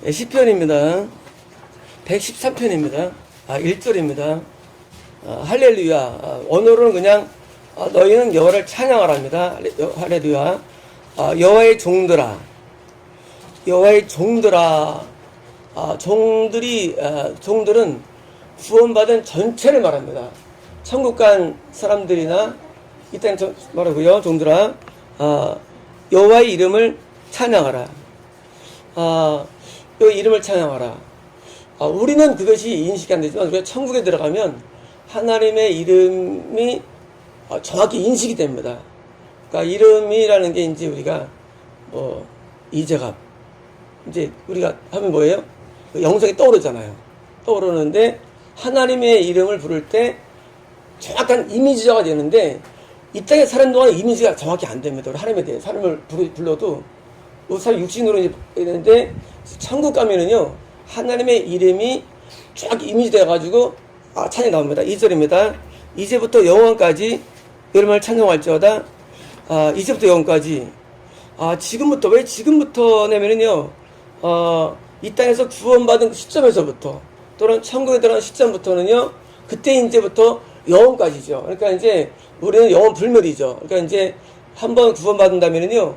시편입니다. 113편입니다. 1절입니다. 할렐루야. 오늘은 그냥 너희는 여호와를 찬양하랍니다. 할렐루야. 여호와의 종들아. 여호와의 종들아. 종들은 구원받은 전체를 말합니다. 천국 간 사람들이나 이 땅에 말하고요. 종들아. 여호와의 이름을 찬양하라. 이 이름을 찬양하라. 우리는 그것이 인식이 안 되지만 우리가 천국에 들어가면 하나님의 이름이 정확히 인식이 됩니다. 그러니까 이름이라는 게 이제 우리가 이제갑 이제 우리가 하면 뭐예요? 영성이 떠오르잖아요. 떠오르는데 하나님의 이름을 부를 때 정확한 이미지화가 되는데 이 땅에 사는 동안 이미지가 정확히 안 됩니다. 우리 하나님에 대해 사람을 불러도 사람 육신으로 있는데 천국 가면은요 하나님의 이름이 쫙 이미지되어 가지고 찬양이 나옵니다. 2절입니다. 이제부터 영원까지 여러분을 찬양할지어다. 이제부터 영원까지. 지금부터 왜 지금부터 냐면은요 이 땅에서 구원받은 시점에서부터 또는 천국에 들어가는 시점부터는요 그때 이제부터 영원까지죠. 그러니까 이제 우리는 영원 불멸이죠. 그러니까 이제 한번 구원받는다면은요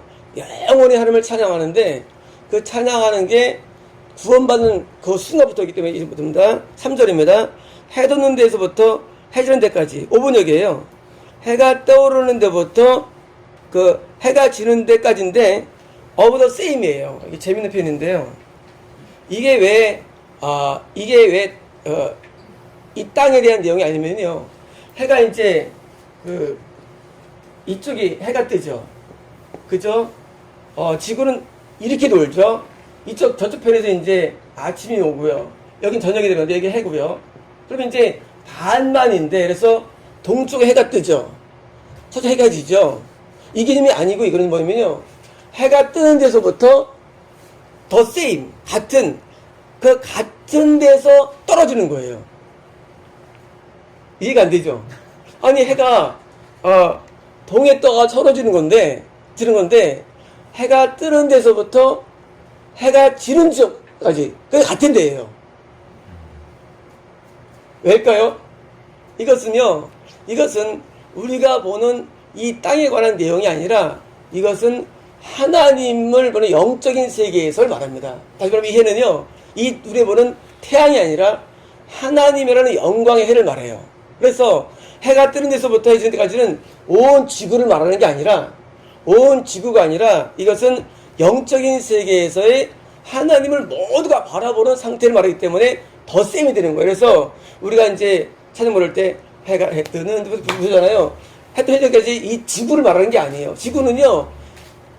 영원히 하나님을 찬양하는데 그 찬양하는 게 구원받는 그 순간부터이기 때문에 이제부터입니다. 3절입니다. 해 돋는 데서부터 해 지는 데까지 5번역이에요. 해가 떠오르는 데부터 그 해가 지는 데까지인데 of the same이에요. 이게 재밌는 표현인데요. 이게 왜 이 땅에 대한 내용이 아니면요. 해가 이제 이쪽이 해가 뜨죠. 그죠? 지구는 이렇게 돌죠. 저쪽 편에서 이제 아침이 오고요. 여긴 저녁이 되면 여기 해고요. 그러면 이제 반반인데 그래서 동쪽에 해가 뜨죠. 서쪽 해가 지죠. 이 개념이 아니고 이거는 뭐냐면요. 해가 뜨는 데서부터 the same 같은 데서 떨어지는 거예요. 이해가 안 되죠? 아니 해가 동에 떠가 떨어지는 건데 해가 뜨는 데서부터 해가 지는 지역까지 그게 같은 데예요. 왜일까요? 이것은 우리가 보는 이 땅에 관한 내용이 아니라 이것은 하나님을 보는 영적인 세계에서 말합니다. 다시 말하면 이 해는요, 이 우리가 보는 태양이 아니라 하나님이라는 영광의 해를 말해요. 그래서 해가 뜨는 데서부터 해지는 데까지는 온 지구를 말하는 게 아니라 온 지구가 아니라 이것은 영적인 세계에서의 하나님을 모두가 바라보는 상태를 말하기 때문에 더 셈이 되는 거예요. 그래서 우리가 이제 찬양 부를 때 해가 해 뜨는 데부터 부르잖아요. 해 뜨는 데까지 이 지구를 말하는 게 아니에요. 지구는요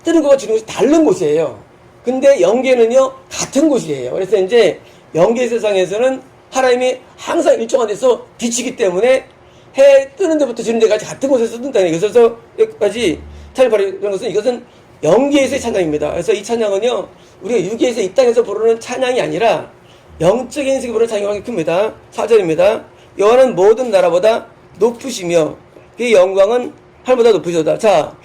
뜨는 것과 지는 것이 다른 곳이에요. 근데 영계는요 같은 곳이에요. 그래서 이제 영계 세상에서는 하나님이 항상 일정한 데서 비치기 때문에 해 뜨는 데부터 지는 데까지 같은 곳에서 뜬다는 거예요. 그래서 여기까지 찬양 바라는 것은 이것은 영계에서의 찬양입니다. 그래서 이 찬양은요 우리가 유계에서 이 땅에서 부르는 찬양이 아니라 영적인 세계 부르는 찬양이 큽니다. 4절입니다. 여호와는 모든 나라보다 높으시며 그의 영광은 하늘보다 높으시다. 자,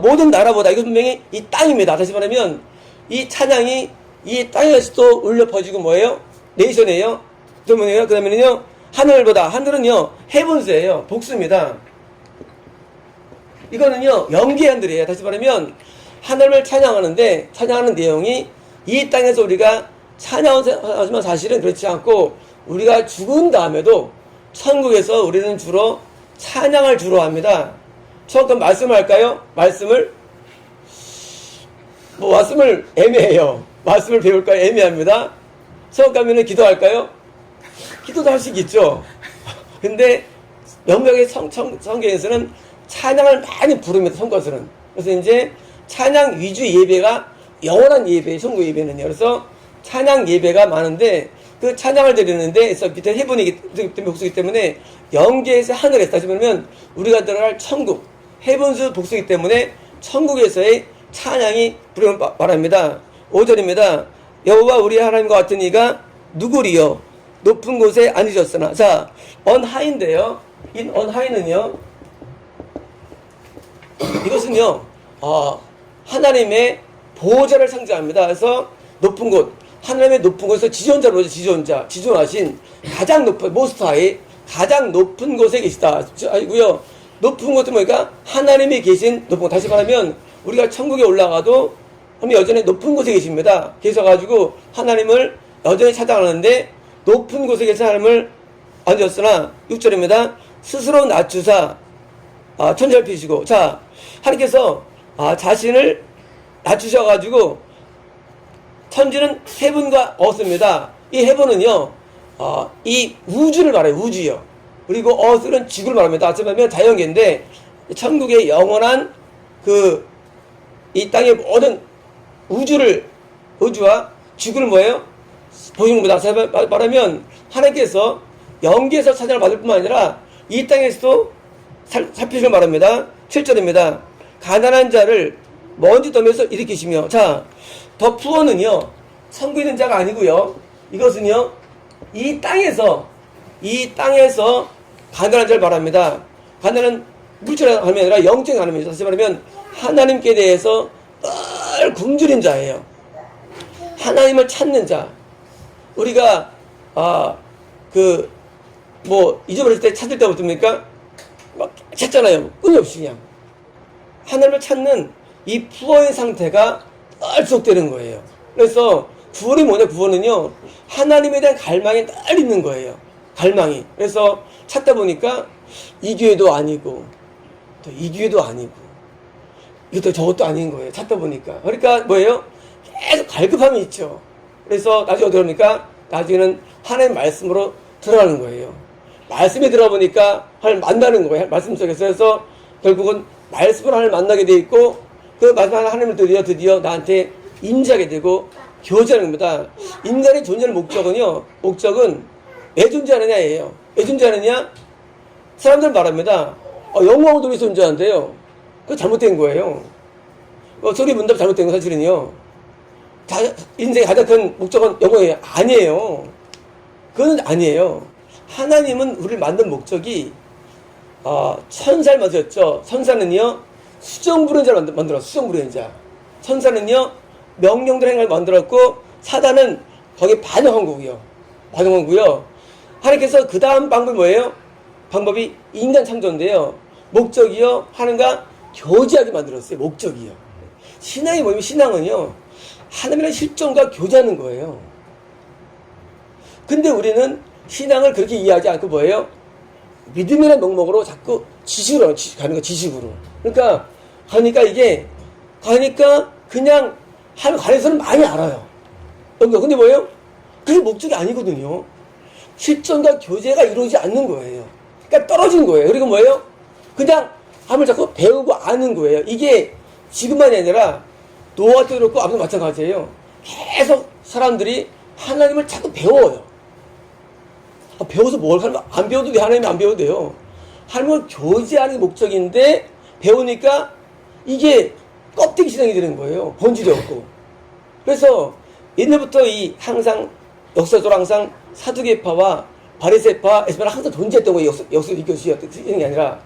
모든 나라보다 이것 분명히 이 땅입니다. 다시 말하면 이 찬양이 이 땅에서도 울려 퍼지고 뭐예요? 네이션이에요. 그러면요, 그다음에는요 하늘보다 하늘은요 헤븐스예요. 복수입니다. 이거는요 영계 하늘이에요. 다시 말하면 하늘을 찬양하는데 찬양하는 내용이 이 땅에서 우리가 찬양하지만 사실은 그렇지 않고 우리가 죽은 다음에도 천국에서 우리는 주로 찬양을 주로 합니다. 처음 말씀을 할까요? 말씀을 애매해요. 말씀을 배울까요? 애매합니다. 처음 가면은 기도할까요? 기도도 할 수 있겠죠. 근데 명백하게 성경에서는 찬양을 많이 부릅니다. 성것은. 그래서 이제 찬양 위주 예배가 영원한 예배, 천국 예배는요. 그래서 찬양 예배가 많은데 그 찬양을 드리는데 그래서 밑에 해븐이기 때문에 복수이기 때문에 영계에서 하늘에서 다시 말하면 우리가 들어갈 천국, 해븐스 복수이기 때문에 천국에서의 찬양이 부르는 말합니다. 5절입니다. 여호와 우리 하나님과 같은 이가 누구리요? 높은 곳에 앉으셨으나. 자, 언하인데요. 이 언하이는요. 이것은요. 하나님의 보호자를 상징합니다. 그래서 높은 곳. 하나님의 높은 곳에서 지존자로 지존하신 가장 높은 모스트하이 가장 높은 곳에 계시다. 아니고요. 높은 곳은 뭐니까 하나님이 계신 높은 곳. 다시 말하면 우리가 천국에 올라가도 하나님 여전히 높은 곳에 계십니다. 계셔가지고 하나님을 여전히 찾아가는데 높은 곳에 계신 하나님을 앉았으나 6절입니다. 스스로 낮추사 천지를 피시고 자 하나님께서 자신을 낮추셔가지고 천지는 해븐과 어스입니다. 이 해븐은요 이 우주를 말해요. 우주요. 그리고 어스는 지구를 말합니다. 어쩌면 자연계인데 천국의 영원한 이 땅의 모든 우주와 지구를 뭐예요? 보시는 겁니다. 말하면 하나님께서 영계에서 찬양을 받을 뿐만 아니라 이 땅에서도 살피시길 말합니다. 7절입니다. 가난한 자를 먼지 더미에서 일으키시며 자, 더 푸어는요 천국에 있는 자가 아니고요 이것은요 이 땅에서 가난한 자를 말합니다. 가난은 물질의 가난이 아니라 영적인 가난입니다. 다시 말하면 하나님께 대해서 늘 굶주린 자예요. 하나님을 찾는 자. 우리가 잊어버릴 때 찾을 때가 어떻습니까? 막 찾잖아요. 끊임없이 그냥. 하나님을 찾는 이 푸어의 상태가 늘 지속되는 거예요. 그래서 구원이 뭐냐? 구원은요 하나님에 대한 갈망이 늘 있는 거예요. 갈망이. 그래서 찾다 보니까 이 교회도 아니고 또 이 교회도 아니고 이것도 저것도 아닌 거예요. 찾다 보니까. 그러니까 뭐예요? 계속 갈급함이 있죠. 그래서 나중에 어떻게 합니까? 나중에는 하나님의 말씀으로 들어가는 거예요. 말씀에 들어보니까 하나님 만나는 거예요. 말씀 속에서. 그래서 결국은 말씀으로 하나님을 만나게 돼 있고 그 말씀 하나님을 드디어 나한테 임재하게 되고 교제하는 겁니다. 인간의 존재의 목적은 왜 존재하느냐예요. 왜 존재하느냐? 사람들은 말합니다. 영광을 돌려서 존재한대요. 그거 잘못된 거예요. 소리 문답 잘못된 거 사실은요. 인생의 가장 큰 목적은 영광이에요. 아니에요. 그건 아니에요. 하나님은 우리를 만든 목적이 천사를 만드셨죠. 천사는요 수정부르는 자를 만들었어요. 수정부르는 자. 천사는요 명령대로 행을 만들었고 사단은 거기에 반응한 거고요. 하나님께서 그 다음 방법이 뭐예요? 방법이 인간 창조인데요. 목적이요 하나님과 교제하게 만들었어요. 목적이요. 신앙이 뭐냐면 신앙은요 하나님이랑 실존과 교제하는 거예요. 근데 우리는 신앙을 그렇게 이해하지 않고 뭐예요? 믿음이라는 명목으로 자꾸 지식으로 가는 거 지식으로. 그러니까 그냥 하나님 관해서는 많이 알아요. 근데 뭐예요? 그게 목적이 아니거든요. 실존과 교제가 이루어지지 않는 거예요. 그러니까 떨어진 거예요. 그리고 뭐예요? 그냥 하나님을 자꾸 배우고 아는 거예요. 이게 지금만이 아니라 노아 때도 그렇고 아무도 마찬가지예요. 계속 사람들이 하나님을 자꾸 배워요. 배워서 뭘 하나님 안 배워도 돼. 하나님 안 배워도 돼요. 하나님을 교제하는 게 목적인데 배우니까 이게 껍데기 신앙이 되는 거예요. 본질이 없고. 그래서 옛날부터 항상 역사적으로 항상 사두개파와 바리새파, 에스파는 항상 존재했던 거예요. 역사적 이것이 아니라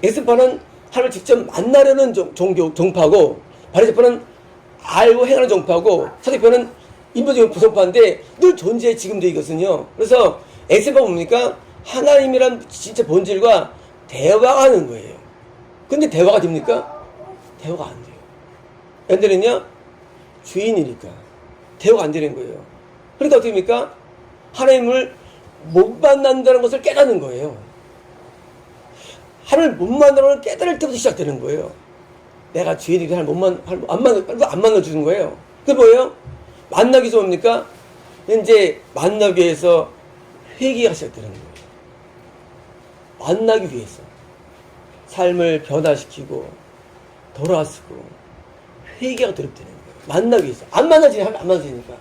에스파는 하나님을 직접 만나려는 종파고 바리새파는 알고 행하는 종파고 사두개파는 인본적인 부정파인데 늘 존재해 지금도 이것은요. 그래서 에스파 뭡니까? 하나님이란 진짜 본질과 대화하는 거예요. 근데 대화가 됩니까? 대화가 안 돼요. 얘들은요 주인이니까 대화가 안 되는 거예요. 그러니까 어떻게 됩니까? 하나님을 못 만난다는 것을 깨닫는 거예요. 하나님을 못 만나는 걸 깨달을 때부터 시작되는 거예요. 내가 주인이니까 하나님을 안 만나주는 거예요. 그게 뭐예요? 만나기 위해서 뭡니까? 이제 만나기 위해서 회개가 시작되는 거예요. 만나기 위해서 삶을 변화시키고 돌아서고 회개가 드럽되는 거예요. 만나기 위해서. 안 만나지니까.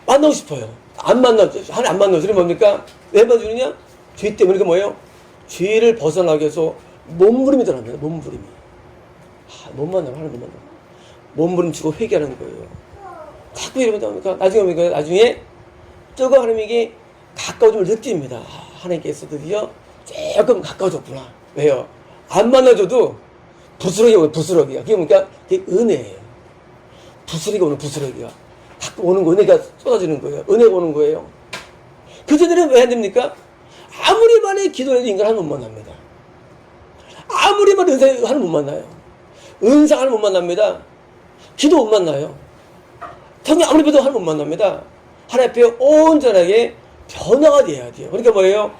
만나고 싶어요. 하나님 안 만나주니 뭡니까? 왜 만나주느냐? 죄 때문에. 그게 뭐예요? 죄를 벗어나기 위해서 몸부림이 들어갑니다. 몸부림이. 못 만나면 하나님 못 만나. 몸부림치고 회개하는 거예요. 자꾸 이러면 나옵니까? 나중에 저거 하나님에게 가까워짐을 느낍니다. 하나님께서 드디어 조금 가까워졌구나. 왜요? 안 만나줘도 부스러기가 오는 부스러기가. 그게 뭡니까? 그게 은혜예요. 부스러기가 오는 부스러기가. 자꾸 오는 거예요. 은혜가 쏟아지는 거예요. 은혜가 오는 거예요. 그전에는 왜 안 됩니까? 아무리 많이 기도해도 인간 하나는 못 만납니다. 아무리 많이 은사 하나는 못 만나요. 은사 하나는 못 만납니다. 기도 못 만나요. 성령 아무리 봐도 하나는 못 만납니다. 하나님 앞에 온전하게 변화가 돼야 돼요. 그러니까 뭐예요?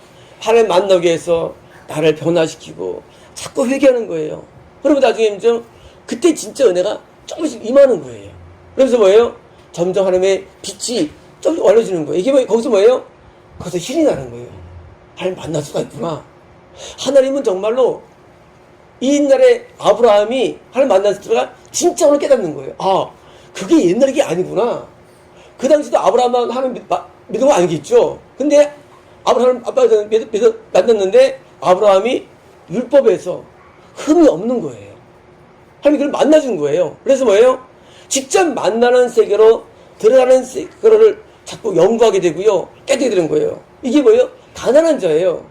하나님 만나기 위해서 나를 변화시키고 자꾸 회개하는 거예요. 그러면 나중에 그때 진짜 은혜가 조금씩 임하는 거예요. 그래서 뭐예요? 점점 하나님의 빛이 좀 완료지는 거예요. 이게 거기서 뭐예요? 거기서 힘이 나는 거예요. 하나님 만날 수가 있구나. 하나님은 정말로 이 옛날에 아브라함이 하나님 만났을 때가 진짜 오늘 깨닫는 거예요. 아, 그게 옛날 게 아니구나. 그 당시도 아브라함은 하나님 믿은 거 아니겠죠. 근데 아브라함 아빠가 믿어 만났는데 아브라함이 율법에서 흠이 없는 거예요. 하나님이 그걸 만나준 거예요. 그래서 뭐예요? 직접 만나는 세계로 들어가는 세계를 자꾸 연구하게 되고요. 깨닫게 되는 거예요. 이게 뭐예요? 가난한 자예요.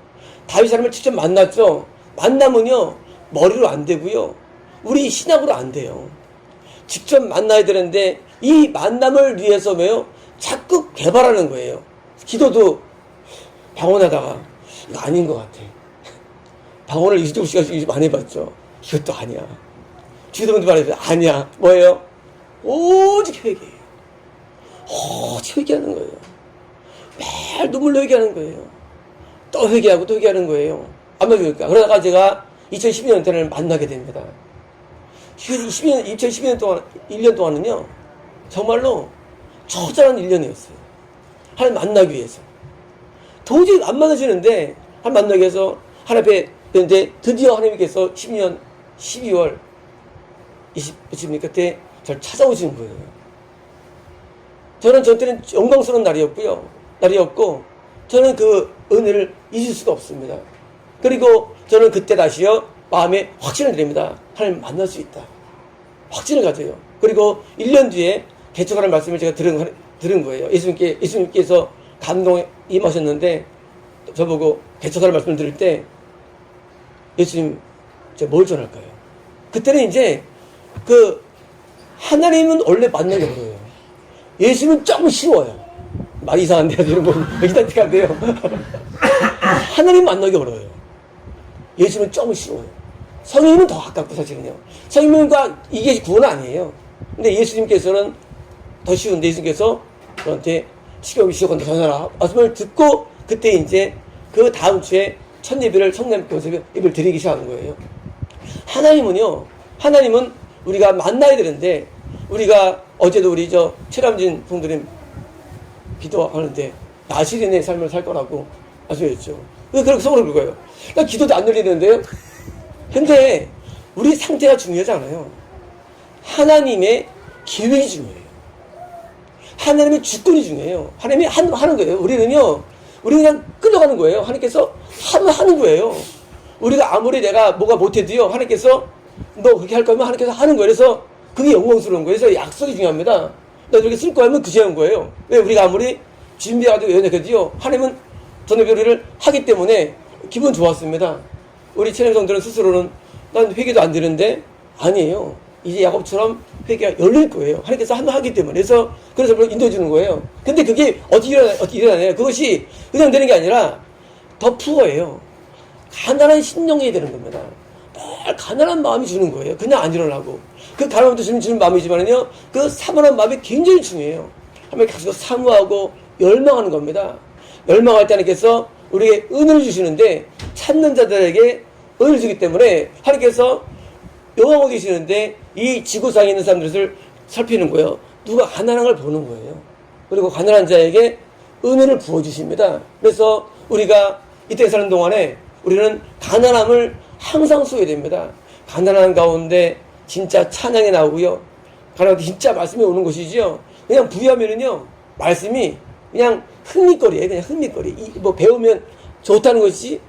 다윗 사람을 직접 만났죠. 만나면요. 머리로 안 되고요. 우리 신학으로 안 돼요. 직접 만나야 되는데 이 만남을 위해서 뭐예요? 자꾸 개발하는 거예요. 기도도 방언하다가 이거 아닌 것 같아. 방언을 20시간씩 많이 해봤죠. 이것도 아니야. 주기도문도 말해도 아니야. 뭐예요? 오직 회개예요. 오직 회개하는 거예요. 매일 눈물로 회개하는 거예요. 또 회개하고 또 회개하는 거예요. 안 맞으니까. 그러다가 제가 2012년 때를 만나게 됩니다. 2012년 동안, 1년 동안은요, 정말로 처절한 1년이었어요. 하나님 만나기 위해서. 도저히 안 만나시는데, 하나님 만나기 위해서, 하나님 앞에, 근데 드디어 하나님께서 12년 12월 20일 그때 저를 찾아오시는 거예요. 저는 저 때는 영광스러운 날이었고, 저는 그 은혜를 잊을 수가 없습니다. 그리고 저는 그때 다시요, 마음에 확신을 드립니다. 하나님 만날 수 있다. 확신을 가져요. 그리고 1년 뒤에 개척하는 말씀을 제가 들은 거예요. 예수님께서 감동에 임하셨는데, 저보고 개척하는 말씀을 들을 때, 예수님, 제가 뭘 전할까요? 그때는 이제, 하나님은 원래 만나기 어려워요. 예수님은 조금 쉬워요. 말이 이상한데요. 이런 거, 기다리는데요. 하나님 만나기 어려워요. 예수님은 조금 쉬워요. 성령님은 더 가깝고 사실은요. 성령님과 이게 구원 아니에요. 근데 예수님께서는 더 쉬운데 예수님께서 저한테 식욕이 시작한다 전하라 말씀을 듣고 그때 이제 그 다음 주에 첫 예배를 성령님께서 예배를 드리기 시작한 거예요. 하나님은 우리가 만나야 되는데 우리가 어제도 우리 최람진 성도님 기도하는데 나시린의 삶을 살 거라고 말씀했죠. 왜 그렇게 속으로 긁어요? 나 기도도 안 열리는데요? 근데 우리 상태가 중요하지 않아요. 하나님의 계획이 중요해요. 하나님의 주권이 중요해요. 하나님이 하는 거예요. 우리는 그냥 끌려가는 거예요. 하나님께서 하는 거예요. 우리가 아무리 내가 뭐가 못해도요. 하나님께서 너 그렇게 할 거면 하나님께서 하는 거예요. 그래서 그게 영광스러운 거예요. 그래서 약속이 중요합니다. 너 이렇게 쓸 거면 그지한 거예요. 왜 우리가 아무리 준비하고 연약해도요. 하나님은 전도교리를 하기 때문에 기분 좋았습니다. 우리 체험 성도는 스스로는 난 회개도 안 되는데 아니에요. 이제 야곱처럼 회개가 열릴 거예요. 하나님께서 하기 때문에. 그래서 인도해 주는 거예요. 근데 그게 어떻게 일어나냐. 그것이 그냥 되는 게 아니라 더 푸어예요. 가난한 심령이 되는 겁니다. 늘 가난한 마음이 주는 거예요. 그냥 안 일어나고. 그 가난함도 주는 마음이지만은요, 그 사모한 마음이 굉장히 중요해요. 하나님 계속 사모하고 열망하는 겁니다. 열망할 때 하나님께서 우리에게 은혜를 주시는데 찾는 자들에게 은혜를 주기 때문에 하나님께서 영광을 계시는데 이 지구상에 있는 사람들을 살피는 거예요. 누가 가난한 걸 보는 거예요. 그리고 가난한 자에게 은혜를 부어주십니다. 그래서 우리가 이 땅에 사는 동안에 우리는 가난함을 항상 써야 됩니다. 가난한 가운데 진짜 찬양이 나오고요. 가난한 진짜 말씀이 오는 것이지요. 그냥 부유하면은요, 말씀이 그냥 흥미거리예요. 그냥 흥미거리. 배우면 좋다는 것이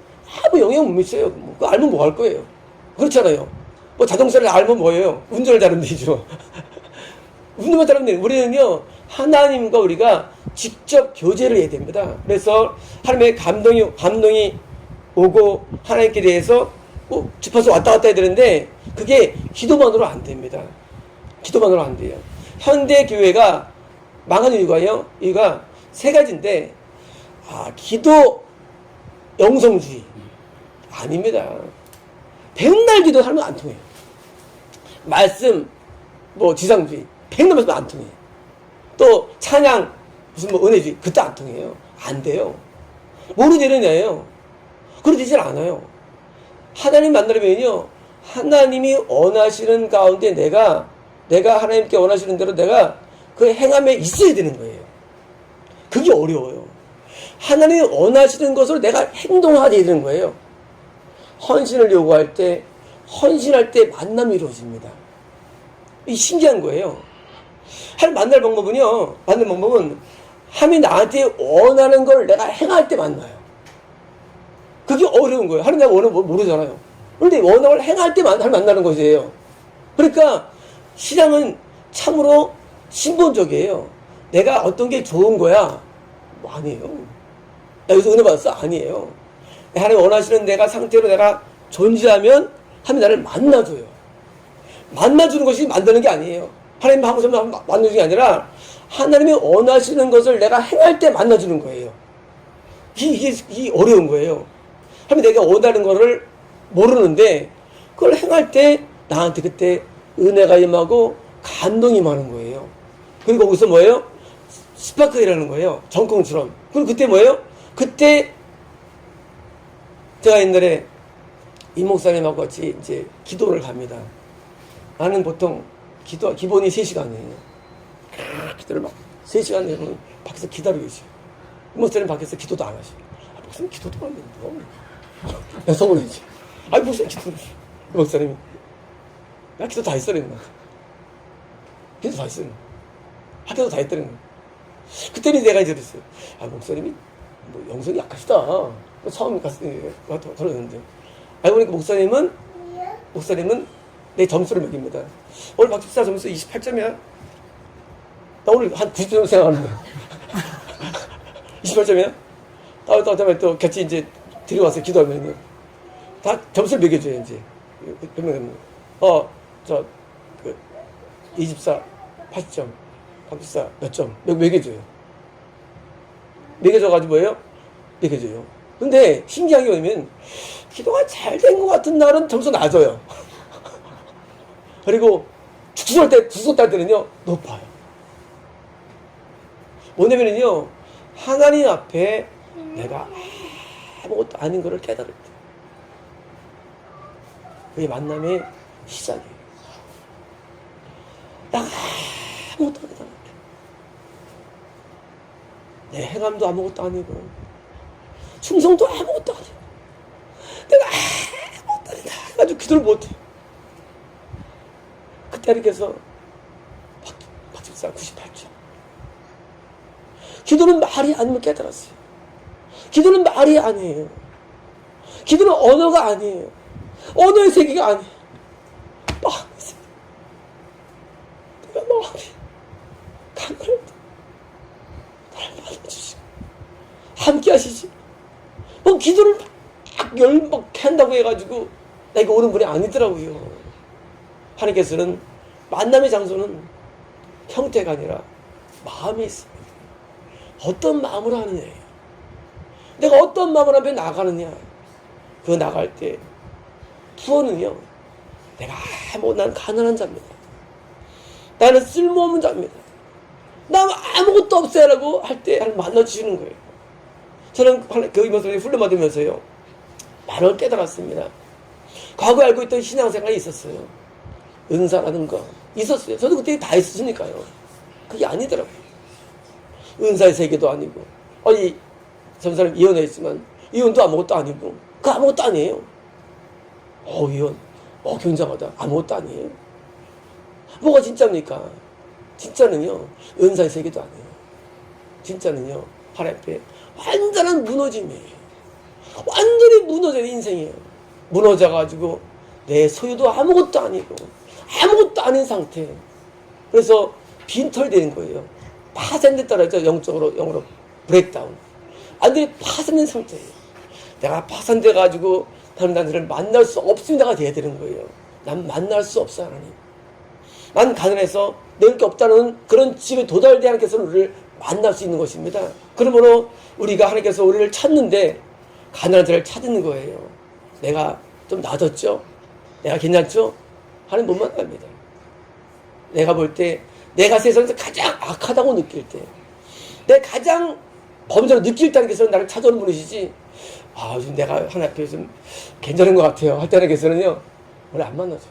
아무 영향 못 미쳐요. 그거 알면 뭐 할 거예요. 그렇잖아요. 자동차를 알면 뭐예요? 운전을 잘하면 되죠. 운전만 잘하면 돼요. 우리는요, 하나님과 우리가 직접 교제를 해야 됩니다. 그래서 하나님의 감동이 오고 하나님께 대해서 주파수 왔다 갔다 해야 되는데 그게 기도만으로 안 됩니다. 기도만으로 안 돼요. 현대 교회가 망한 이유가요. 이유가 세 가지인데, 기도 영성주의 아닙니다. 백날 기도하면 안 통해요. 말씀 지상주의 백날 말씀 안 통해요. 또 찬양 무슨 은혜주의 그때 안 통해요. 안 돼요. 뭐로 되느냐예요. 그렇게 되질 않아요. 하나님 만나려면요, 하나님이 원하시는 가운데 내가 하나님께 원하시는 대로 내가 그 행함에 있어야 되는 거예요. 그게 어려워요. 하나님이 원하시는 것을 내가 행동하게 되는 거예요. 헌신을 요구할 때, 헌신할 때 만남이 이루어집니다. 이 신기한 거예요. 하나님 만날 방법은요, 하나님이 나한테 원하는 걸 내가 행할 때 만나요. 그게 어려운 거예요. 하나님 내가 원하는 걸 모르잖아요. 그런데 원하는 걸 행할 때 만나는 것이에요. 그러니까 신앙은 참으로 신본적이에요. 내가 어떤 게 좋은 거야? 아니에요. 나 여기서 은혜 받았어? 아니에요. 하나님 원하시는 내가 상태로 내가 존재하면 하나님 나를 만나줘요. 만나주는 것이 만드는 게 아니에요. 하나님 하고 싶으면 만나주는 게 아니라 하나님이 원하시는 것을 내가 행할 때 만나주는 거예요. 이게 어려운 거예요. 하나님 내가 원하는 거를 모르는데 그걸 행할 때 나한테 그때 은혜가 임하고 감동이 임하는 거예요. 그리고 거기서 뭐예요? 스파크이라는 거예요. 전공처럼. 그리고 그때 뭐예요? 그때 제가 옛날에 이 목사님하고 같이 이제 기도를 갑니다. 나는 보통 기본이 3시간이에요. 기도를 막 3시간 내면 밖에서 기다리고 있어요. 이 목사님 밖에서 기도도 안 하셔요. 무슨 기도도 안 해요. 내가 서운해지. 무슨 기도를 해. 이 목사님이. 나 기도 다 했어요. 기도 다 했어요. 학교도 다 했다는 거예요. 그때는 내가 이제 그랬어요. 목사님이 영성이 약하시다. 처음 들었는데. 알고 보니까 목사님은 내 점수를 매깁니다. 오늘 박 집사 점수 28점이야. 나 오늘 한 90점 생각하는데. 28점이야? 다음에 또 같이 이제 데려와서 기도하면 다 점수를 매겨줘요, 이제. 몇 명 되면. 이 집사 80점. 박 집사 몇 점? 매겨줘요. 매겨줘가지고 뭐예요? 매겨줘요. 근데 신기한 게 뭐냐면 기도가 잘 된 것 같은 날은 점수 낮아요. 그리고 죽었다 할 때는요 높아요. 뭐냐면요 하나님 앞에 내가 아무것도 아닌 것을 깨달을 때 그게 만남의 시작이에요. 나 아무것도 아니다. 내 행함도 아무것도 아니고 충성도 아무것도 아니고 내가 아무것도 아니다 해가지고 기도를 못해. 그때 이렇게 해서 박집사 98점. 기도는 말이 아니면 깨달았어요. 기도는 말이 아니에요. 기도는 언어가 아니에요. 언어의 세계가 아니에요. 마음의 세계. 내가 마음이 가난할 때 나를 만나주시고 함께 하시지. 기도를 막 한다고 해가지고 내가 오는 분이 아니더라고요. 하나님께서는 만남의 장소는 형태가 아니라 마음이 있습니다. 어떤 마음으로 하느냐예요. 내가 어떤 마음으로 앞에 나가느냐. 그 나갈 때 부어는요. 나는 가난한 자입니다. 나는 쓸모없는 자입니다. 나 아무것도 없어요라고 할 때 만나주시는 거예요. 저는 교육 목사님 훈련 받으면서요. 바로 깨달았습니다. 과거에 알고 있던 신앙생활이 있었어요. 은사라는 거 있었어요. 저도 그때 다 있었으니까요. 그게 아니더라고요. 은사의 세계도 아니고 전 사람 이혼했지만 이혼도 아무것도 아니고 그 아무것도 아니에요. 이혼 굉장하다. 아무것도 아니에요. 뭐가 진짜입니까? 진짜는요 은사의 세계도 아니에요. 진짜는요 하나님 앞에 완전한 무너짐이에요. 완전히 무너진 인생이에요. 무너져가지고 내 소유도 아무것도 아니고 아무것도 아닌 상태. 그래서 빈털되는 거예요. 파산됐다고 했죠. 영으로 브레이크다운. 완전히 파산된 상태예요. 내가 파산돼가지고 하나님 나를 만날 수 없습니다가 돼야 되는 거예요. 난 만날 수 없어 하나님. 난 가난해서 내올 게 없다는 그런 집에 도달되지 않겠어는 우리를 만날 수 있는 것입니다. 그러므로 우리가 하나님께서 우리를 찾는데 가난한 자를 찾는 거예요. 내가 좀 나아졌죠? 내가 괜찮죠? 하나님 못 만납니다. 내가 볼 때 내가 세상에서 가장 악하다고 느낄 때 내 가장 범죄로 느낄 때 하나님께서는 나를 찾아오는 분이시지, 요즘 내가 하나님 앞에 좀 괜찮은 것 같아요 할 때 하나님께서는요 원래 안 만나죠.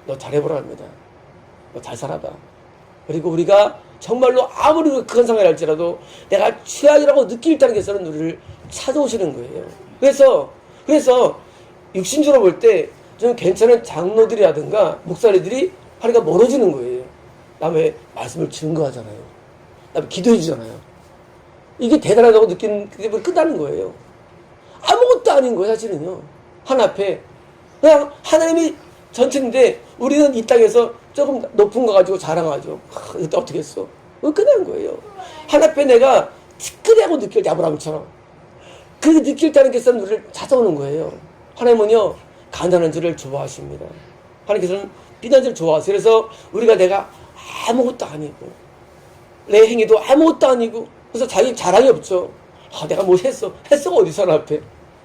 너 잘해보라 합니다. 너 잘 살아봐. 그리고 우리가 정말로 아무리 그런 상황이 할지라도 내가 최악이라고 느낄 때 하나님께서는 우리를 찾아오시는 거예요. 그래서 육신적으로 볼 때 좀 괜찮은 장로들이라든가 목사님들이 하나님과 멀어지는 거예요. 남의 말씀을 증거하잖아요. 남의 기도해 주잖아요. 이게 대단하다고 느끼는 게 끝나는 거예요. 아무것도 아닌 거예요 사실은요. 하나 앞에 그냥 하나님이 전체인데 우리는 이 땅에서 조금 높은 거 가지고 자랑하죠. 이때 어떻게 했어? 끝나는 거예요. 하나 앞에 내가 티끌이라고 느낄 때 아브라함처럼 그 느낄 때는 하나님께서는 우리를 찾아오는 거예요. 하나님은요 가난한 자를 좋아하십니다. 하나님께서는 비난 자를 좋아하세요. 그래서 우리가 내가 아무것도 아니고 내 행위도 아무것도 아니고 그래서 자기 자랑이 없죠. 내가 뭐 했어? 했어가 어디서 하나 앞에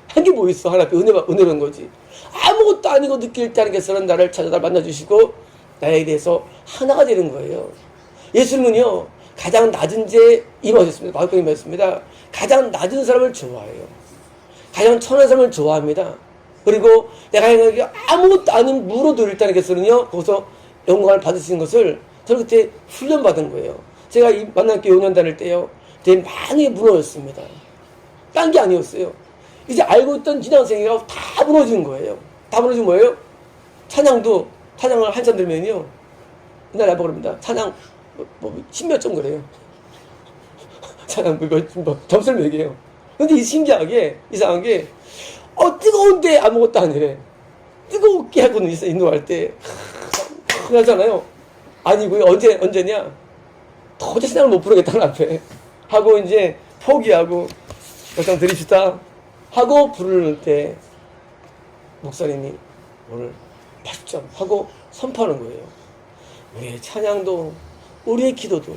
한 게 뭐 있어? 하나 앞에 은혜는 거지. 아무것도 아니고 느낄 때 하나님께서는 나를 찾아다 만나주시고 나에 대해서 하나가 되는 거예요. 예수님은요 가장 낮은 데 임하셨습니다. 마음껏 임하셨습니다. 가장 낮은 사람을 좋아해요. 가장 천한 사람을 좋아합니다. 그리고 내가 행하기 아무것도 아닌 무로 드릴 때 하나님께서는요 거기서 영광을 받으시는 것을 저는 그때 훈련받은 거예요. 제가 이 만남교회 5년 다닐 때요 되게 많이 무너졌습니다. 딴 게 아니었어요. 이제 알고 있던 신앙생활이 다 무너진 거예요. 다 무너진 거예요. 찬양을 한참 들면요 옛날에 아버가 그럽니다. 찬양 십몇 점 그래요. 찬양 점수를 매겨요. 근데 신기하게 이상한 게 뜨거운데 아무것도 아니래. 뜨겁게 하고는 인도할 때 하잖아요. 아니고요. 언제냐? 도저히 신앙을 못 부르겠다는 앞에 하고 이제 포기하고 여상 드립시다 하고 부르는 때 목사님이 오늘 80점 하고 선포하는 거예요. 우리의 찬양도 우리의 기도도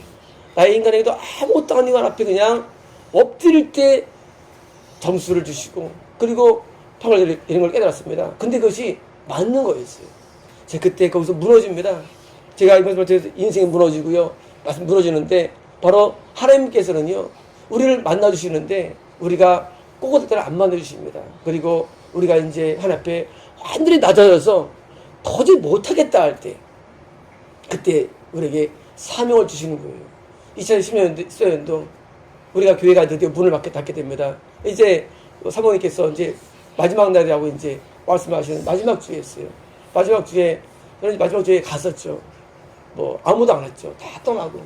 나의 인간에게도 아무것도 아닌 것 앞에 그냥 엎드릴 때 점수를 주시고 그리고 평을 이런 걸 깨달았습니다. 근데 그것이 맞는 거였어요. 제가 그때 거기서 무너집니다. 제가 이번 인생이 무너지고요. 말씀 무너지는데 바로 하나님께서는요 우리를 만나주시는데 우리가 꼬고들 때를 안 만나주십니다. 그리고 우리가 이제 하나님 앞에 완전히 낮아져서 도저히 못하겠다 할 때 그때 우리에게 사명을 주시는 거예요. 2010년도 우리가 교회가 드디어 문을 닫게 됩니다. 이제 사모님께서 이제 마지막 날이라고 이제 말씀하시는 마지막 주에였어요. 마지막 주에 저는 마지막 주에 갔었죠. 뭐 아무도 안 했죠. 다 떠나고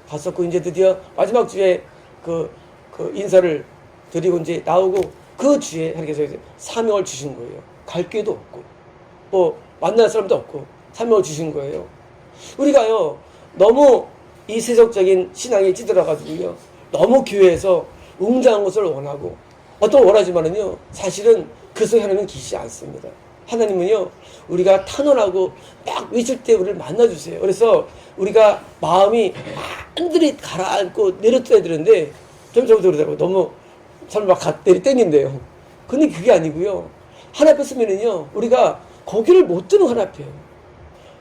갔었고 이제 드디어 마지막 주에 그 인사를 드리고 이제 나오고 그 주에 하나님께서 이제 사명을 주신 거예요. 갈 길도 없고 뭐 만날 사람도 없고 사명을 주신 거예요. 우리가요 너무 이 세속적인 신앙에 찌들어가지고요 너무 교회에서 웅장한 것을 원하고 어떤 원하지만은요 사실은 그 속에 하나님은 계시지 않습니다. 하나님은요 우리가 탄원하고 막 외칠 때 우리를 만나주세요. 그래서 우리가 마음이 완전히 가라앉고 내려뜨려야 되는데 좀 전부터 그러더라고요. 너무 사람 막 내리땡긴대요. 근데 그게 아니고요 하나 앞에 서면은요 우리가 고개를 못 드는 하나 앞에요.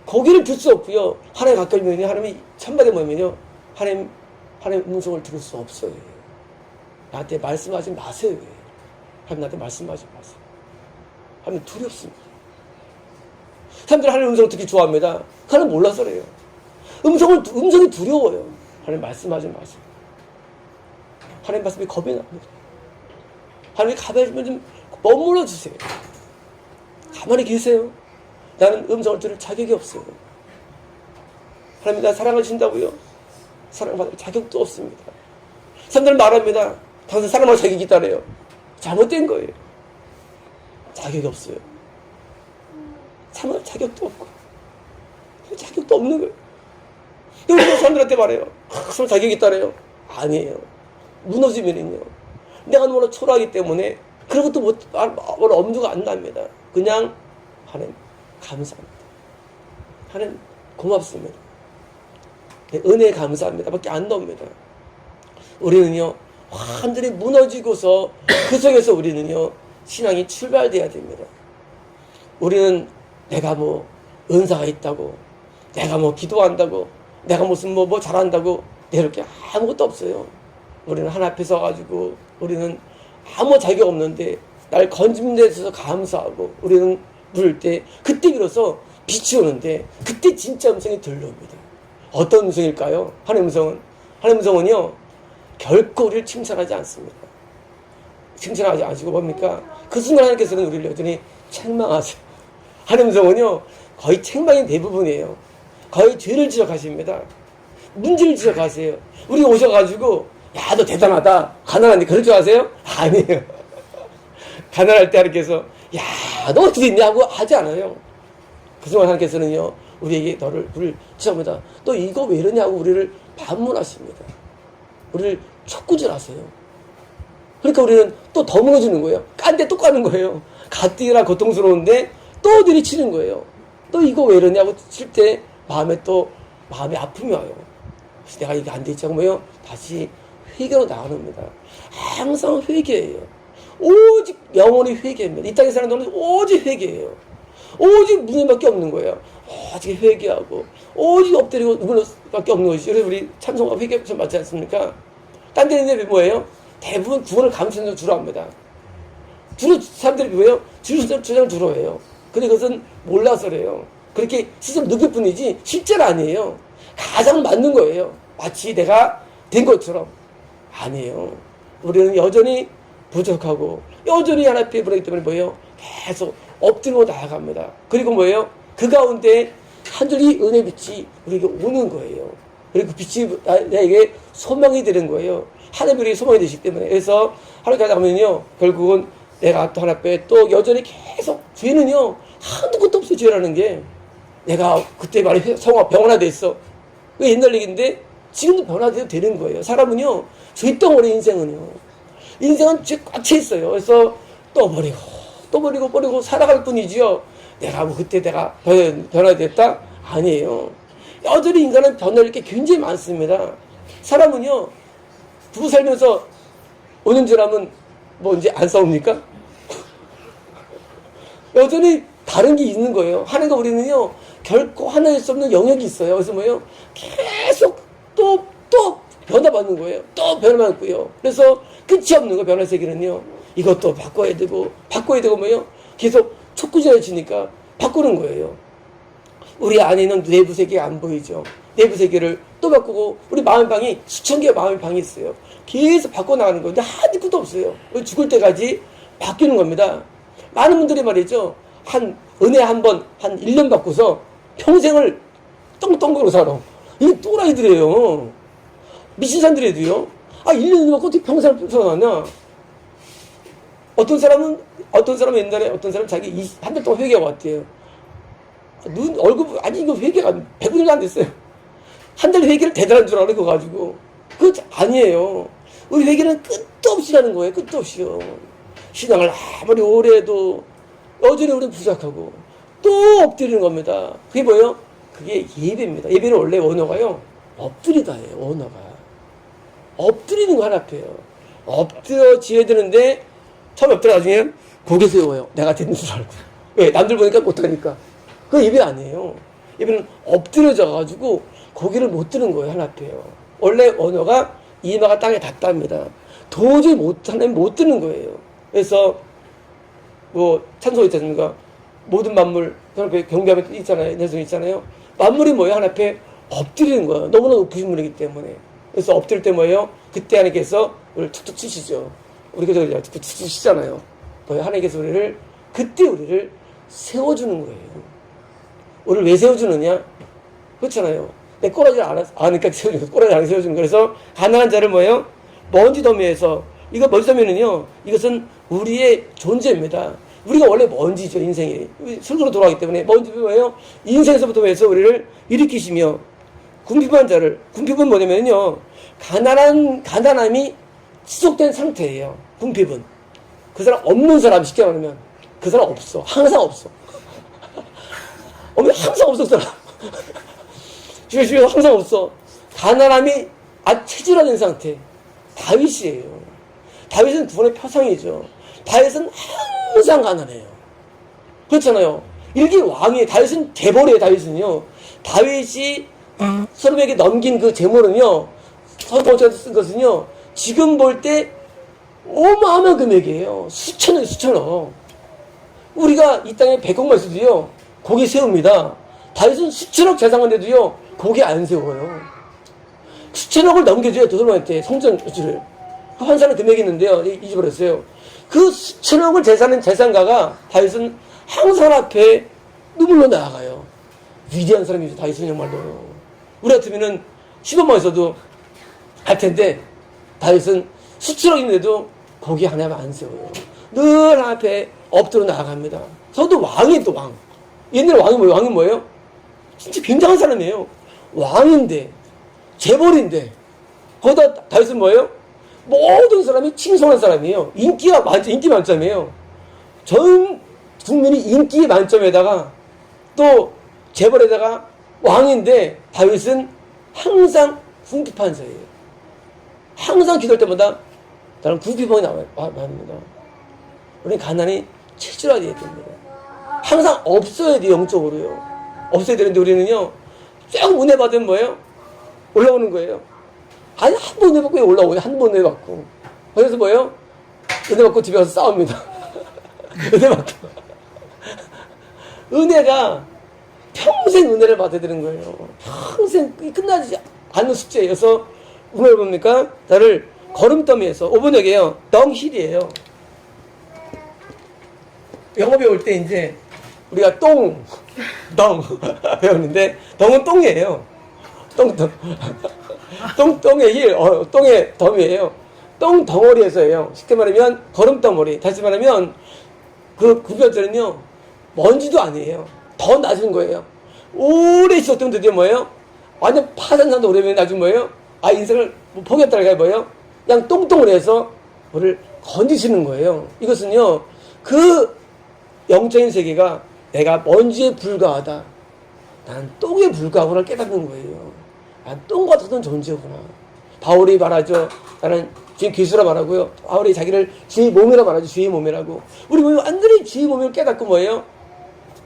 고개를 들 수 없고요 하나님 가까이 오면요 하나님이 천마디 모이면요 하나님 음성을 들을 수 없어요. 나한테 말씀하지 마세요. 하나님 나한테 말씀하지 마세요. 하나님 두렵습니다. 사람들이 하나님 음성을 듣기 좋아합니다. 하나님 몰라서 그래요. 음성이 두려워요. 하나님 말씀하지 마세요. 하나님 말씀이 겁이 납니다. 하나님이 가만히 좀 머물러 주세요. 가만히 계세요. 나는 음성을 들을 자격이 없어요. 하나님 나 사랑하신다고요? 사랑받을 자격도 없습니다. 사람들은 말합니다. 당신 사랑할 자격이 있다래요. 잘못된 거예요. 자격이 없어요. 사랑할 자격도 없고 자격도 없는 거예요. 그래서 사람들한테 말해요. 사람 자격이 있다래요. 아니에요. 무너지면은요 내가 너무 초라하기 때문에 그런 것도 엄두가 안 납니다. 그냥 하나님 감사합니다. 하나님 고맙습니다. 네, 은혜 감사합니다. 밖에 안 나옵니다. 우리는요, 완전히 무너지고서 그 속에서 우리는요, 신앙이 출발돼야 됩니다. 우리는 내가 뭐 은사가 있다고, 내가 뭐 기도한다고, 내가 무슨 뭐 잘한다고, 이럴 게 아무것도 없어요. 우리는 하나 앞에 서가지고, 우리는 아무 자격 없는데, 날 건진 데 있어서 감사하고, 우리는 부를 때, 그때 비로소 빛이 오는데, 그때 진짜 음성이 들려옵니다. 어떤 음성일까요? 하나님의 음성은? 하나님의 음성은요, 결코 우리를 칭찬하지 않습니다. 칭찬하지 않으시고 뭡니까? 그 순간 하나님께서는 우리를 여전히 책망하세요. 하나님의 음성은요, 거의 책망이 대부분이에요. 거의 죄를 지적하십니다. 문제를 지적하세요. 우리 오셔가지고, 야, 너 대단하다. 가난한데 그럴 줄 아세요? 아니에요. 가난할 때 하나님께서, 야, 너 어떻게 있냐고 하지 않아요. 그 순간 하나님께서는요, 우리에게 우리를 지적합니다. 또 이거 왜 이러냐고 우리를 반문하십니다. 우리를 촉구질하세요. 그러니까 우리는 또 더 무너지는 거예요. 깐데 또 까는 거예요. 가뜩이나 고통스러운데 또 들이치는 거예요. 또 이거 왜 이러냐고 칠 때 마음에 아픔이 와요. 그래서 내가 이게 안 되지 하고 뭐예요? 다시 회개로 나가는겁니다. 항상 회개예요. 오직 영원히 회개입니다. 이 땅에 사는 동안 오직 회개예요. 오직 문제밖에 없는 거예요. 오직 회개하고 오직 엎드리고 누구는 밖에 없는 것이죠. 그래서 우리 찬송과 회개 좀 맞지 않습니까? 딴 데는 뭐예요? 대부분 구원을 감추는 주로 합니다. 주로 사람들이 뭐예요? 주장을 주로 해요. 근데 그것은 몰라서 그래요. 그렇게 시선 느낄 뿐이지 실제는 아니에요. 가장 맞는 거예요. 마치 내가 된 것처럼. 아니에요. 우리는 여전히 부족하고 여전히 하나님 앞에 부르기 때문에 뭐예요? 계속 엎드리고 나아갑니다. 그리고 뭐예요? 그 가운데 한 줄이 은혜 빛이 우리에게 오는 거예요. 그리고 그 빛이 나에게 소망이 되는 거예요. 하나님이 소망이 되시기 때문에. 그래서 하나님 가다 보면요, 결국은 내가 또 하나님 앞에 또 여전히 계속 죄는요, 한두 것도 없어요. 죄라는 게. 내가 그때 말해 성화 병원화됐어. 그 옛날 얘기인데 지금도 변화돼도 되는 거예요. 사람은요, 죄덩어리 인생은요. 인생은 죄 꽉 차 있어요. 그래서 또 버리고 살아갈 뿐이지요. 내가 뭐 그때 내가 변화됐다? 아니에요. 여전히 인간은 변할 게 굉장히 많습니다. 사람은요, 부부 살면서 5년 지나면 뭐 이제 안 싸웁니까? 여전히 다른 게 있는 거예요. 하나님과 우리는요, 결코 하나일 수 없는 영역이 있어요. 그래서 뭐예요? 계속 또 변화받는 거예요. 또 변화받고요. 그래서 끝이 없는 거예요. 변화 세계는요. 이것도 바꿔야 되고 뭐예요? 계속 촉구져지니까 바꾸는 거예요. 우리 안에는 내부 세계가 안 보이죠. 내부 세계를 또 바꾸고, 우리 마음의 방이 수천 개의 마음의 방이 있어요. 계속 바꿔나가는 거예요. 근데 한 끝도 없어요. 죽을 때까지 바뀌는 겁니다. 많은 분들이 말이죠. 은혜 한 번, 한 1년 받고서 평생을 똥똥으로 살아. 이게 또라이들이에요. 미친 사람들이도요. 1년 받고 어떻게 평생을 살아나냐. 어떤 사람은 옛날에 어떤 사람 자기 한 달 동안 회개가 왔대요. 얼굴, 아니, 이거 회개가 100분도 안 됐어요. 한 달 회개를 대단한 줄 알아, 그거 가지고. 그거 아니에요. 우리 회개는 끝도 없이 하는 거예요. 끝도 없이요. 신앙을 아무리 오래 해도 여전히 우리는 부족하고 또 엎드리는 겁니다. 그게 뭐예요? 그게 예배입니다. 예배는 원래 원어가요, 엎드리다예요, 원어가. 엎드리는 거 하나 앞에요. 엎드려지어야 되는데, 처음에 엎드려 나중에 고개 세워요. 내가 되는 줄 알고. 왜? 남들 보니까 못하니까. 그거 예배 아니에요. 예배는 엎드려져가지고 고개를 못 드는 거예요, 하나 앞에요. 원래 언어가 이마가 땅에 닿답니다. 도저히 못 드는 거예요. 그래서 뭐 찬송이 있지 않습니까? 모든 만물, 경배하면 있잖아요. 내성 있잖아요. 만물이 뭐예요? 하나 앞에 엎드리는 거예요. 너무나 높으신 분이기 때문에. 그래서 엎드릴 때 뭐예요? 그때 하나님께서 우리를 툭툭 치시죠. 우리가 툭툭 치시잖아요. 하나님께서 그때 우리를 세워주는 거예요. 우리를 왜 세워주느냐? 그렇잖아요. 내 꼬라지를 아니까 세워주는 거예요. 꼬라지 안 세워주는 거예요. 그래서 가난한 자를 뭐예요? 먼지 더미에서, 이거 먼지 더미는요, 이것은 우리의 존재입니다. 우리가 원래 먼지죠, 인생이. 슬그러 돌아가기 때문에. 먼지는 뭐예요? 인생에서부터 해서 우리를 일으키시며, 궁핍한 자를, 궁핍은 뭐냐면요, 가난함이 지속된 상태예요. 궁핍은. 그 사람 없는 사람 쉽게 말하면, 그 사람 없어. 항상 없어. 항상 없어, 그 사람. 지금 항상 없어. 가난함이 아주 체질화된 상태. 다윗이에요. 다윗은 구원의 표상이죠. 다윗은 항상 가난해요. 그렇잖아요. 일기 왕이에요. 다윗은 재벌이에요. 다윗은요. 다윗이 솔로몬에게 넘긴 그 재물은요, 선포자가 쓴 것은요, 지금 볼 때 어마어마한 금액이에요. 수천억, 수천억. 우리가 이 땅에 100억만 있어도요, 고개 세웁니다. 다윗은 수천억 재산한데도요, 고개 안 세워요. 수천억을 넘겨줘요, 솔로몬한테 성전주를. 그 환산의 금액이 있는데요, 잊어버렸어요. 그 수천억을 재산한 재산가가 다윗은 항상 앞에 눈물로 나아가요. 위대한 사람이죠, 다윗은 정말로요. 우리 같으면은 10억만 있어도 할 텐데, 다윗은 수천억 있는데도 고개 하나만 안 세워요. 늘 앞에 엎드려 나아갑니다. 저도 왕이 또 왕. 옛날에 왕이 뭐예요? 왕이 뭐예요? 진짜 굉장한 사람이에요. 왕인데, 재벌인데, 거기다 다윗은 뭐예요? 모든 사람이 칭송한 사람이에요. 인기가 인기 만점이에요. 전 국민이 인기 만점에다가 또 재벌에다가 왕인데 다윗은 항상 궁핍한사예요. 항상 기도할 때마다 나는 궁핍함이 나옵니다. 우리는 가난이 체질화되어야 됩니다. 항상 없어야 돼요. 영적으로요. 없어야 되는데 우리는요, 쭉 은혜 받으면 뭐예요? 올라오는 거예요. 아니, 한 번 은혜 받고 올라오요. 한 번 은혜 받고. 그래서 뭐예요? 은혜 받고 집에 가서 싸웁니다. 은혜 받고. 은혜가 평생 은혜를 받아야 되는 거예요. 평생 끝나지 않는 숙제여서 뭘 봅니까? 나를 걸음더미에서 5번역이에요. 덩힐이에요. 영어 배울 때 이제 우리가 똥 배우는데 덩은 똥이에요. 똥의 힐, 똥의 덤이에요. 똥 덩어리에서예요. 쉽게 말하면 걸음덩어리. 다시 말하면 그 구별절은요, 먼지도 아니에요. 더 낮은 거예요. 오래 있었던 드디어 뭐예요? 완전 파산산도 오래면 나중 뭐예요? 아, 인생을 포기했다가 뭐예요? 그냥 똥똥을 해서 뭐를 건지시는 거예요. 이것은요, 그 영적인 세계가 내가 먼지에 불과하다. 난 똥에 불과하구나 깨닫는 거예요. 난 똥 같은 존재구나. 바울이 말하죠. 나는 지금 기수라 말하고요. 바울이 자기를 주의 몸이라 말하죠. 주의 몸이라고. 우리 몸이 완전히 주의 몸을 깨닫고 뭐예요?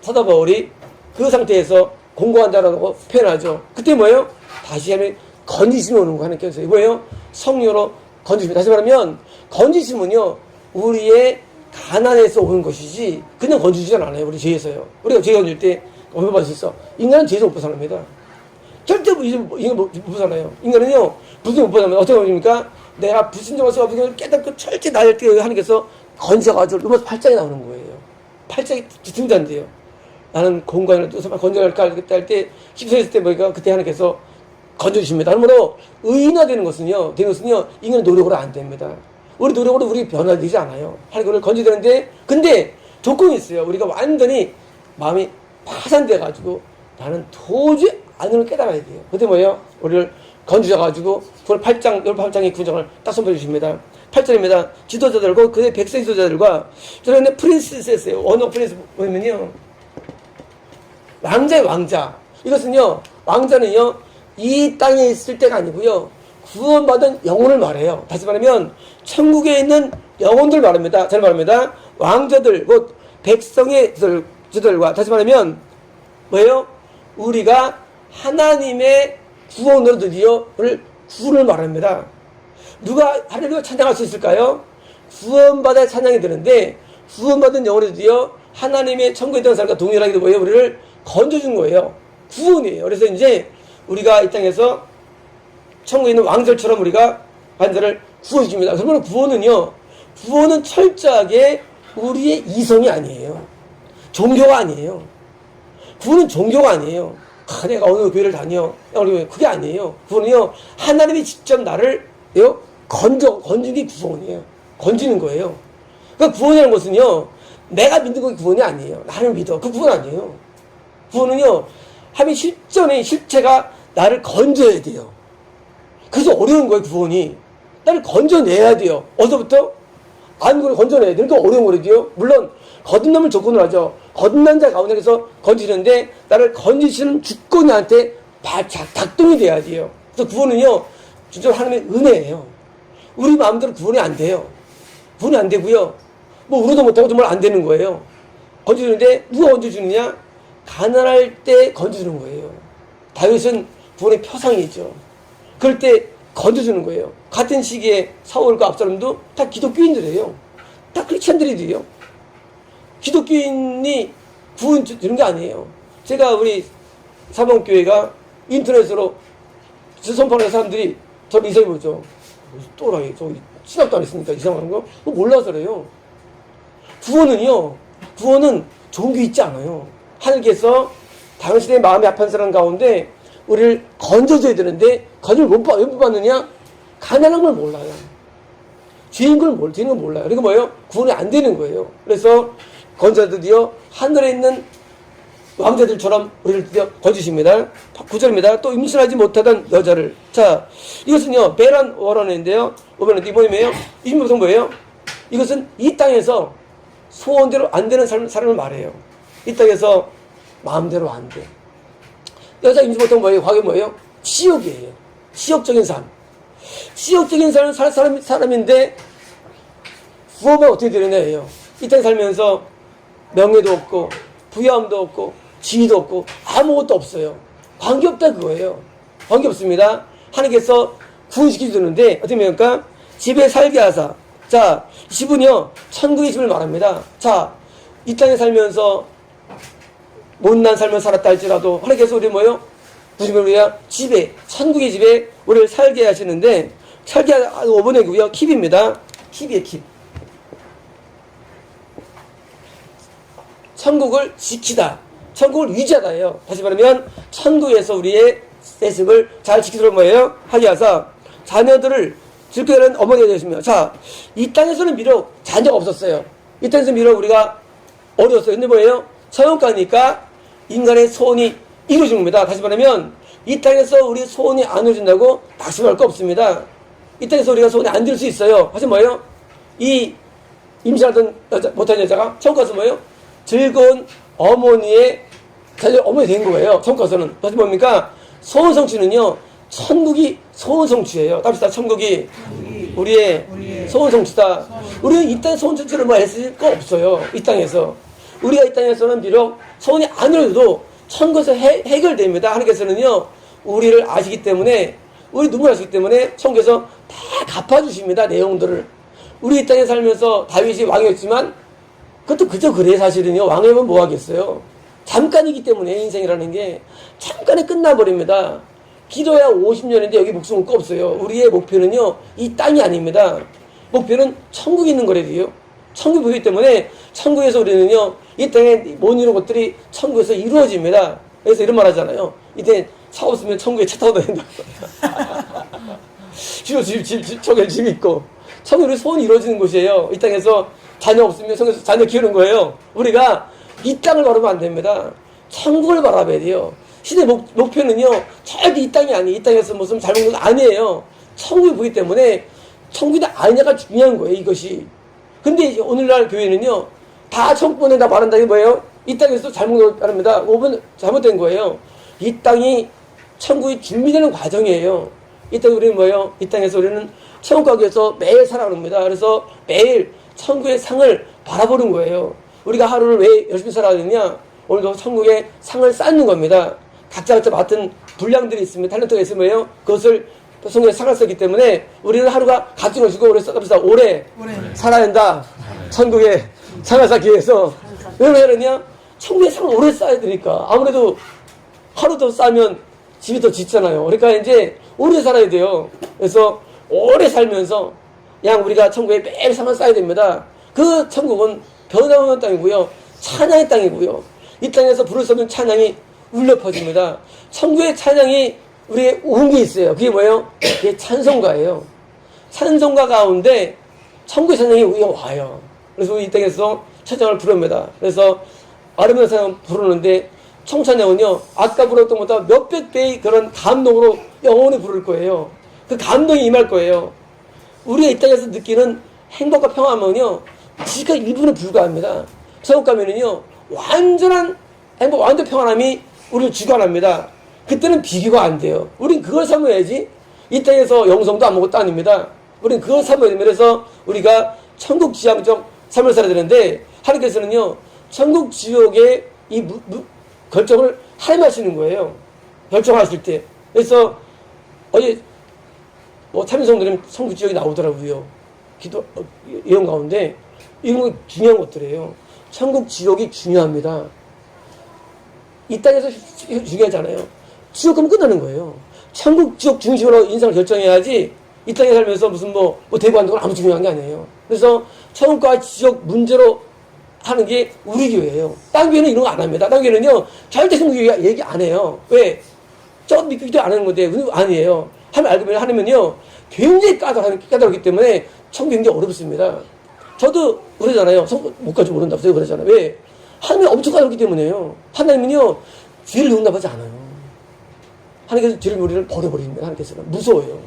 사도 바울이 그 상태에서 공고한다라고 표현하죠. 그때 뭐예요? 다시 하면 건지심이 오는 거 하나님께서. 뭐예요? 성령으로 건지심. 다시 말하면 건지심은요, 우리의 가난에서 오는 것이지 그냥 건지지 않아요. 우리 죄에서요. 우리가 죄 건질 때 얼마 받을 수 있어? 인간은 죄에서 못 벗어납니다. 절대 인간 못 벗어나요. 인간은요, 불신 못 벗어납니다. 어떻게 보십니까? 내가 불신정한 없는 깨닫고 철저히 나를 때 하나님께서 건져가지고 로마서 8장에 나오는 거예요. 8장이 등단돼요. 나는 공간을 또 건져갈까 할 때 10세 있을 때 뭐니까 그때 하나님께서 건져주십니다. 그러므로 의인화되는 것은요, 인간의 노력으로 안 됩니다. 우리 노력으로 우리 변화되지 않아요. 하나님을 건져야 되는데, 근데 조건이 있어요. 우리가 완전히 마음이 파산돼가지고 나는 도저히 안을 깨달아야 돼요. 그때 뭐예요? 우리를 건져가지고 8장의 구정을 딱 선보여 주십니다. 8절입니다. 지도자들과 그의 백성 지도자들과 저는 프린세스예요. 언어 프린스 보면요, 왕자의 왕자. 이것은요, 왕자는요, 이 땅에 있을 때가 아니고요, 구원받은 영혼을 말해요. 다시 말하면 천국에 있는 영혼들 말합니다. 잘 말합니다. 왕자들, 곧 백성의 지도자들과, 다시 말하면 뭐예요? 우리가 하나님의 구원으로 드디어 구원을 말합니다. 누가 할렐루야 찬양할 수 있을까요? 구원받아야 찬양이 되는데, 구원받은 영혼이 드디어 하나님의 천국에 있던 사람과 동일하게 뭐예요? 우리를 건져준 거예요. 구원이에요. 그래서 이제 우리가 이 땅에서 천국에 있는 왕들처럼 우리가 반자를 구원해줍니다. 그러면 구원은 철저하게 우리의 이성이 아니에요. 종교가 아니에요. 구원은 종교가 아니에요. 내가 어느 교회를 다녀. 그게 아니에요. 구원은요, 하나님이 직접 나를 건지는 게 구원이에요. 건지는 거예요. 그러니까 구원이라는 것은요, 내가 믿는 게 구원이 아니에요. 나를 믿어. 그 구원 아니에요. 구원은요, 하면 실체가 나를 건져야 돼요. 그래서 어려운 거예요, 구원이. 나를 건져내야 돼요. 어디서부터? 안구를 건져내야 돼요. 그러니까 어려운 거래요. 물론, 거듭남을 조건으로 하죠. 거듭난 자 가운데서 건지는데, 나를 건지시는 주권자한테 작동이 돼야 돼요. 그래서 구원은요, 진짜 하나님의 은혜예요. 우리 마음대로 구원이 안 돼요. 구원이 안 되고요. 뭐 우리도 못하고 정말 안 되는 거예요. 건져주는데 누가 건져주느냐? 가난할 때 건져주는 거예요. 다윗은 구원의 표상이죠. 그럴 때 건져주는 거예요. 같은 시기에 사울과 압살롬도 다 기독교인들이에요. 다 크리스찬들이에요. 기독교인이 구원 주는 게 아니에요. 제가 우리 사방교회가 인터넷으로 선포하는 사람들이 저를 이상해보죠. 또라이, 저기 신학도 안 했으니까 이상한 거? 그거 몰라서 그래요. 구원은 종교 있지 않아요. 하나님께서 당신의 마음이 아픈 사람 가운데 우리를 건져줘야 되는데 건져를 못 받느냐? 가난한 걸 몰라요. 죄인 걸 몰라요. 그러니까 뭐예요? 구원이 안 되는 거예요. 그래서 건져드디어 하늘에 있는 왕자들처럼 우리를 드디어 건지십니다. 9절입니다. 또 임신하지 못하던 여자를. 자, 이것은요, 베란 워런인데요. 보면 이 뭐예요? 이 무슨 뭐예요? 이것은 이 땅에서 소원대로 안 되는 사람을 말해요. 이 땅에서 마음대로 안 돼. 여자 임신 못하면 뭐예요? 과거 뭐예요? 치욕이에요. 치욕적인 삶. 치욕적인 사람인데 부업은 어떻게 되느냐예요. 이 땅에 살면서 명예도 없고 부유함도 없고 지위도 없고 아무것도 없어요. 관계없다 그거예요. 관계없습니다. 하나님께서 구원시켜 주는데 어떻게 합니까? 집에 살게 하사. 자, 집은요 천국의 집을 말합니다. 자, 이 땅에 살면서 못난 삶을 살았다 할지라도 하나님께서 우리 뭐요? 무슨 말이야? 집에, 천국의 집에 우리를 살게 하시는데, 살게 하고 5번이고요. 킵입니다. 킵이에요, 킵. 천국을 지키다. 천국을 유지하다예요. 다시 말하면 천국에서 우리의 세습을 잘 지키도록 뭐예요? 하게 하사 자녀들을 즐거게 하는 어머니가 되시며, 자, 이 땅에서는 비록 자녀가 없었어요. 이 땅에서 비록 우리가 어려웠어요. 근데 뭐예요? 천국 가니까 인간의 소원이 이루어진 겁니다. 다시 말하면 이 땅에서 우리 소원이 안 이루어진다고 낙심할 거 없습니다. 이 땅에서 우리가 소원이 안 될 수 있어요. 하지만 뭐예요? 이 임신하던 여자, 못한 여자가 천국 가서 뭐예요? 즐거운 어머니의 자녀 어머니 된 거예요. 천국 가서는. 다시 뭡니까? 소원 성취는요. 천국이 소원 성취예요. 답시다. 천국이 우리의 소원 성취다. 우리는 이 땅에 소원 성취를 뭐 했을 거 없어요. 이 땅에서. 우리가 이 땅에서는 비록 소원이 안 이루어도 천국에서 해결됩니다. 하나님께서는요, 우리를 아시기 때문에, 우리 누구를 아시기 때문에 천국에서 다 갚아주십니다. 내용들을. 우리 이 땅에 살면서 다윗이 왕이었지만, 그것도 그저 그래, 사실은요. 왕이면 뭐 하겠어요. 잠깐이기 때문에 인생이라는 게 잠깐에 끝나버립니다. 기도야 50년인데 여기 목숨은 없어요. 우리의 목표는요, 이 땅이 아닙니다. 목표는 천국에 있는 거래요. 천국이 보이기 때문에 천국에서 우리는요, 이 땅에 못 이룬 것들이 천국에서 이루어집니다. 그래서 이런 말 하잖아요. 이때 차 없으면 천국에 차 타고 다닌다. 저기 집 있고. 천국에 소원이 이루어지는 곳이에요. 이 땅에서 자녀 없으면 천국에서 자녀 키우는 거예요. 우리가 이 땅을 바라보면 안 됩니다. 천국을 바라봐야 돼요. 시대 목표는요, 절대 이 땅이 아니에요. 이 땅에서 무슨 잘 먹는 거 아니에요. 천국이 보기 때문에 천국이다 아니냐가 중요한 거예요, 이것이. 근데 이제 오늘날 교회는요, 다 천국에 다 말한다는 게 뭐예요? 이 땅에서 잘 먹는 거 말합니다. 5번 잘못된 거예요. 이 땅이 천국이 준비되는 과정이에요. 이 땅에 우리는 뭐예요? 이 땅에서 우리는 천국 가기 위해서 매일 살아갑니다. 그래서 매일 천국의 상을 바라보는 거예요. 우리가 하루를 왜 열심히 살아야 되느냐? 오늘도 천국의 상을 쌓는 겁니다. 각자 맡은 분량들이 있으면, 탤런트가 있으면 뭐예요? 그것을 성경에 상을 썼기 때문에 우리는 하루가 값진 것이고 오래 써갑시다. 오래 살아야 된다. 천국에 상을 쌓기 위해서. 왜 그러냐? 천국에 상을 오래 쌓아야 되니까. 아무래도 하루 더 쌓으면 집이 더 짓잖아요. 그러니까 이제 오래 살아야 돼요. 그래서 오래 살면서 그냥 우리가 천국에 매일 상을 쌓아야 됩니다. 그 천국은 변함없는 땅이고요. 찬양의 땅이고요. 이 땅에서 부를 수 없는 찬양이 울려 퍼집니다. 천국의 찬양이 우리의 온 게 있어요. 그게 뭐예요? 그게 찬송가예요. 찬송가 가운데 천국의 찬양이 우리가 와요. 그래서 우리 이 땅에서 찬양을 부릅니다. 그래서 아름다운 찬양 부르는데 청찬양은요, 아까 부르던 것보다 몇백 배의 그런 감동으로 영원히 부를 거예요. 그 감동이 임할 거예요. 우리가 이 땅에서 느끼는 행복과 평화는요, 지금까지 일부는 불과합니다. 천국 가면은요, 완전한 행복, 완전 평안함이 우리를 주관합니다. 그때는 비교가 안 돼요. 우린 그걸 삼아야지. 이 땅에서 영성도 아무것도 아닙니다. 우린 그걸 삼아야 됩니다. 그래서 우리가 천국 지향적 삶을 살아야 되는데 하나님께서는요 천국 지옥의 이 결정을 하나님 하시는 거예요. 결정하실 때. 그래서 어제 뭐 참여성들은 천국 지옥이 나오더라고요. 기도 예언 가운데 이런 거 중요한 것들이에요. 천국 지옥이 중요합니다. 이 땅에서 중요하잖아요. 지옥 가면 끝나는 거예요. 천국 지옥 중심으로 인생을 결정해야지 이 땅에 살면서 무슨 뭐 대구하는 건 아무 중요한 게 아니에요. 그래서 천국과 지옥 문제로 하는 게 우리 교회예요. 딴 교회는 이런 거 안 합니다. 딴 교회는요 절대 천국 얘기 안 해요. 왜? 저 믿기도 안 하는 건데 아니에요. 하면 알고 보면 하면요 굉장히 까다롭기 때문에 천국 굉장히 어렵습니다. 저도 그러잖아요. 못 가지 모른다고 제가 그러잖아요. 왜? 하나님이 엄청 까다롭기 때문에요. 하나님은요 죄를 용납하지 않아요. 하나님께서 죄를 우리를 버려버립니다. 하나님께서는 무서워요.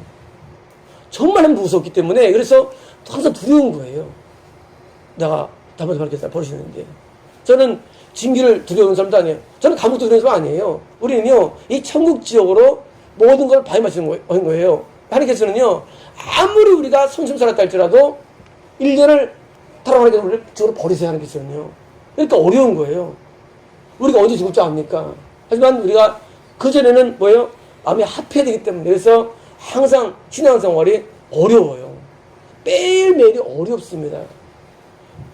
정말 무섭기 때문에 그래서 항상 두려운 거예요. 내가 다만 하나님께서 버리시는데 저는 징계를 두려운 사람도 아니에요. 저는 감옥도 두려운 사람 아니에요. 우리는요 이 천국 지옥으로 모든 걸 발음하시는 거예요. 하나님께서는요 아무리 우리가 성심 살았다 할지라도 1년을 타락하게 우리를 지옥으로 버리세요. 하나님께서는요. 그러니까 어려운 거예요. 우리가 언제 죽을 줄 압니까? 하지만 우리가 그전에는 뭐예요? 마음이 합해야 되기 때문에 그래서 항상 신앙생활이 어려워요. 매일매일이 어렵습니다.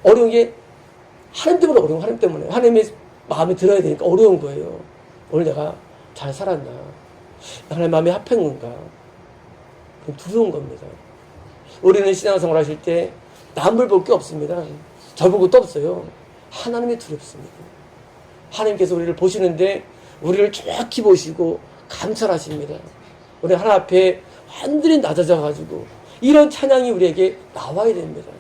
어려운 게 하나님 때문에 어려운 하나님 때문에 하나님의 마음에 들어야 되니까 어려운 거예요. 오늘 내가 잘 살았나? 하나님 마음에 합한 건가? 두려운 겁니다. 우리는 신앙생활 하실 때 남을 볼 게 없습니다. 저 볼 것도 없어요. 하나님이 두렵습니다. 하나님께서 우리를 보시는데 우리를 정확히 보시고 감찰하십니다. 우리 하나 앞에 완전히 낮아져가지고 이런 찬양이 우리에게 나와야 됩니다.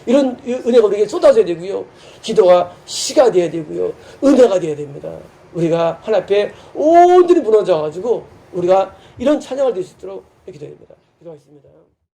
이런 은혜가 우리에게 쏟아져야 되고요. 기도가 시가 돼야 되고요. 은혜가 돼야 됩니다. 우리가 하나 앞에 온전히 무너져가지고 우리가 이런 찬양을 드릴 수 있도록 기도해야 됩니다. 기도하겠습니다.